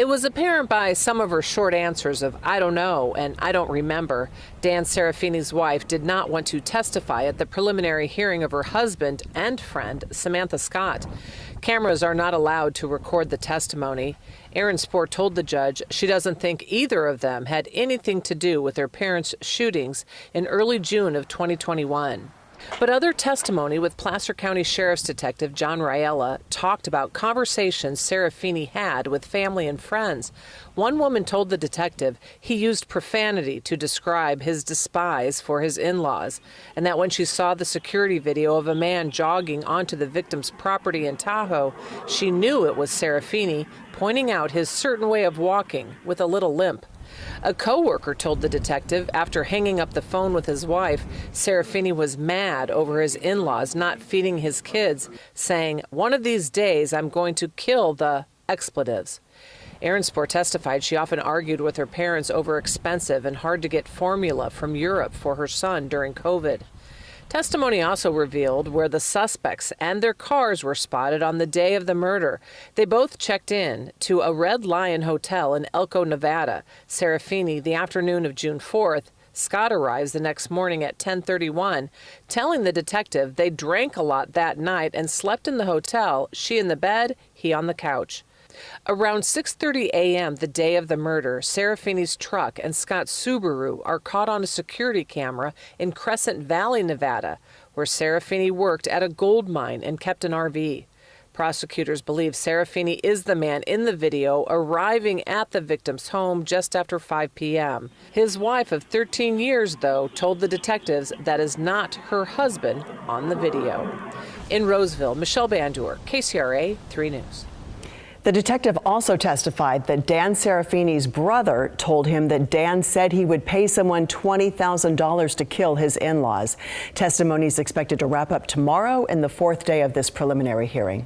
It was apparent by some of her short answers of "I don't know" and "I don't remember." Dan Serafini's wife did not want to testify at the preliminary hearing of her husband and friend, Samantha Scott. Cameras are not allowed to record the testimony. Aaron Spohr told the judge she doesn't think either of them had anything to do with their parents' shootings in early June of 2021. But other testimony with Placer County Sheriff's Detective John Riella talked about conversations Serafini had with family and friends. One woman told the detective he used profanity to describe his despise for his in-laws, and that when she saw the security video of a man jogging onto the victim's property in Tahoe, she knew it was Serafini, pointing out his certain way of walking with a little limp. A co-worker told the detective after hanging up the phone with his wife, Serafini was mad over his in-laws not feeding his kids, saying, "One of these days I'm going to kill the expletives." Aaron Spohr testified she often argued with her parents over expensive and hard-to-get formula from Europe for her son during COVID. Testimony also revealed where the suspects and their cars were spotted on the day of the murder. They both checked in to a Red Lion Hotel in Elko, Nevada. Serafini, the afternoon of June 4th. Scott arrives the next morning at 10:31, telling the detective they drank a lot that night and slept in the hotel, she in the bed, he on the couch. Around 6:30 a.m. the day of the murder, Serafini's truck and Scott's Subaru are caught on a security camera in Crescent Valley, Nevada, where Serafini worked at a gold mine and kept an RV. Prosecutors believe Serafini is the man in the video arriving at the victim's home just after 5 p.m. His wife of 13 years, though, told the detectives that is not her husband on the video. In Roseville, Michelle Bandur, KCRA 3 News. The detective also testified that Dan Serafini's brother told him that Dan said he would pay someone $20,000 to kill his in-laws. Testimony is expected to wrap up tomorrow in the 4th day of this preliminary hearing.